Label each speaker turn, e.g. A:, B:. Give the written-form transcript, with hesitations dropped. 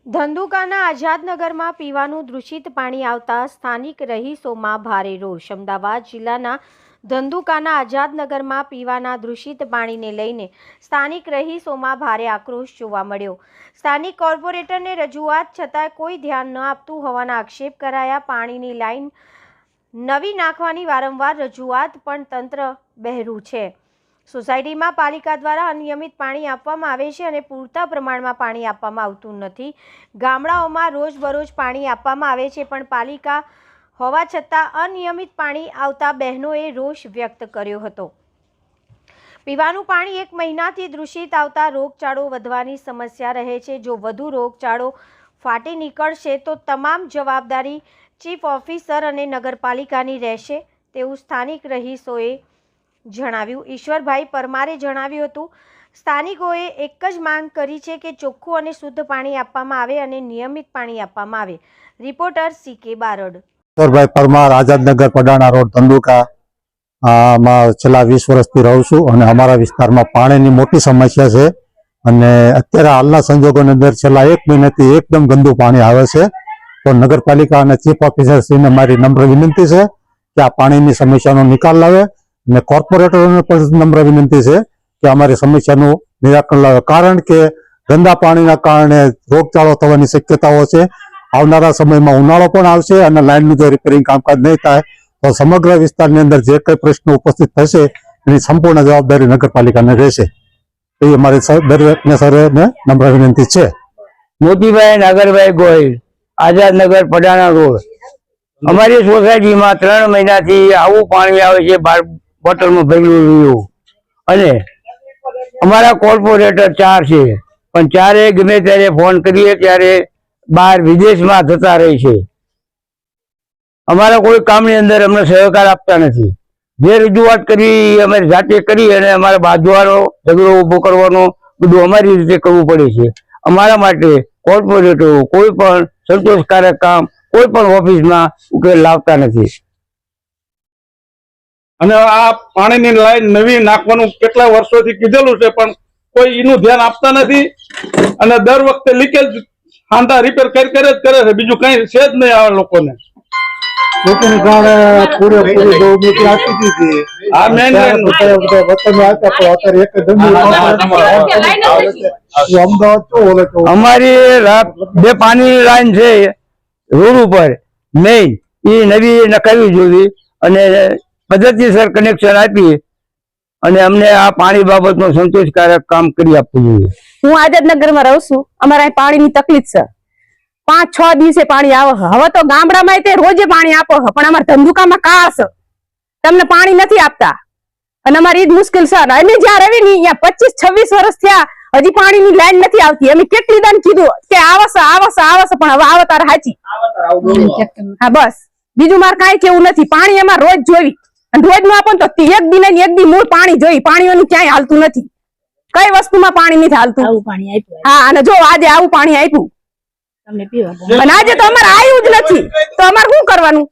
A: ધંધુકાના આઝાદનગરમાં પીવાનું દૂષિત પાણી આવતા સ્થાનિક રહીશોમાં ભારે રોષ। અમદાવાદ જિલ્લાના ધંધુકાના આઝાદનગરમાં પીવાના દૂષિત પાણીને લઈને સ્થાનિક રહીશોમાં ભારે આક્રોશ જોવા મળ્યો। સ્થાનિક કોર્પોરેટરને રજૂઆત છતાં કોઈ ધ્યાન ન આપતું હોવાના આક્ષેપ કરાયા। પાણીની લાઈન નવી નાખવાની વારંવાર રજૂઆત પણ તંત્ર બહેરું છે। સોસાયટીમાં પાલિકા દ્વારા અનિયમિત પાણી આપવામાં આવે છે અને પૂરતા પ્રમાણમાં પાણી આપવામાં આવતું નથી। ગામડાઓમાં રોજબરોજ પાણી આપવામાં આવે છે પણ પાલિકા હોવા છતાં અનિયમિત પાણી આવતા બહેનોએ રોષ વ્યક્ત કર્યો હતો। પીવાનું પાણી એક મહિનાથી દૂષિત આવતા રોગચાળો વધવાની સમસ્યા રહે છે। જો વધુ રોગચાળો ફાટી નીકળશે તો તમામ જવાબદારી ચીફ ઓફિસર અને નગરપાલિકાની રહેશે તેવું સ્થાનિક રહીશોએ જણાવ્યું। ઈશ્વરભાઈ પરમારે જણાવ્યું હતું, સ્થાનિકોએ એક જ માંગ કરી છે કે ચોખ્ખું અને શુદ્ધ પાણી આપવામાં આવે અને નિયમિત પાણી આપવામાં આવે। Reporter CK Barad.
B: Ishwarbhai Parmar, Azadnagar, Padana road, Dhandhuka માં છેલ્લા 20 વર્ષથી રહું છું અને અમારા વિસ્તારમાં પાણીની મોટી સમસ્યા છે અને અત્યારે હાલના સંજોગોની અંદર છેલ્લા 1 મહિનાથી એકદમ ગંદુ પાણી આવે છે। તો નગરપાલિકા અને ચીફ ઓફિસર શ્રીને મારી નમ્ર વિનંતી છે કે આ પાણીની સમસ્યાનો નિકાલ લાવે અને કોર્પોરેટરોને પણ નમ્ર વિનંતી છે કે અમારી સમસ્યાનું નિરાકરણ લાવે, કારણ કે ગંદા પાણીના કારણે રોગચાળો થવાની શક્યતાઓ છે। આવનારા સમયમાં ઉનાળો પણ આવશે અને લાઇનનું જો રિપેરિંગ કામકાજ નહીં થાય તો સમગ્ર વિસ્તારની અંદર જે કંઈ પ્રશ્નો ઉપસ્થિત થશે એની સંપૂર્ણ જવાબદારી નગરપાલિકાને રહેશે। એ અમારી દરેકને સર્વેને નમ્ર વિનંતી છે।
C: મોતીભાઈ નાગરભાઈ ગોહિલ, આઝાદનગર, પડાણા રોડ। અમારી સોસાયટીમાં 3 મહિનાથી આવું પાણી આવે છે, 12 બોટલમાં ભરેલું રહ્યું અને અમારા કોર્પોરેટર 4 છે પણ 4 ગમે ત્યારે ફોન કરીએ ત્યારે બહાર વિદેશમાં જતા રહે છે। અમારા કોઈ કામની અંદર અમને સહકાર આપતા નથી। જે રજૂઆત કરી અમે જાતે કરી અને અમારા બાજુવાળો ઝઘડો ઉભો કરવાનો બધું અમારી રીતે કરવું પડે છે। અમારા માટે કોર્પોરેટરો કોઈ પણ સંતોષકારક કામ કોઈ પણ ઓફિસમાં ઉકેલ લાવતા નથી
D: અને આ પાણીની લાઈન નવી નાખવાનું કેટલા વર્ષોથી કીધેલું છે પણ કોઈ એનું ધ્યાન આપતા નથી અને દર વખતે લીકેજ હાંડા રિપેર કરી જ કરે છે, બીજું કઈ છે જ નહીં આ લોકોને।
B: લોકોને કારણે પૂરેપૂરી બહુમતી આપી દીધી।
D: આ મેન
C: અમારી બે પાણી લાઈન છે રોડ ઉપર મેઇન એ નવી નખાવી જોઈએ અને પદ્ધતિસર કનેક્શન આપી અને અમને આ પાણી બાબતનો સંતોષકારક કામ કરી આપવું જોઈએ।
E: હું આઝાદનગરમાં રહું છું। અમારા પાણીની તકલીફ છે, 5-6 દિવસે પાણી આવે। હવે તો ગામડામાં તે રોજે પાણી આપો પણ અમારા ધંધુકામાં કા છે, તમને પાણી નથી આપતા અને અમારી ઈ જ મુશ્કેલ છે। અમે જ્યાં રહી ને અહીંયા 25-26 વર્ષ થયા હજી પાણીની લાઈન નથી આવતી। અમે કેટલી દાન કીધું કે આવશે પણ હવે આવે તારે સાચી। હા બસ, બીજું મારે કાંઈ કેવું નથી। પાણી એમાં રોજ જોઈ અને રોજ નું આપો તો એક દી મૂળ પાણી જોઈ, પાણીઓનું ક્યાંય હાલતું નથી, કઈ વસ્તુમાં પાણી નથી હાલતું। હા, અને જો આજે આવું પાણી આપ્યું અને આજે તો અમારે આવ્યું જ નથી તો અમારે શું કરવાનું?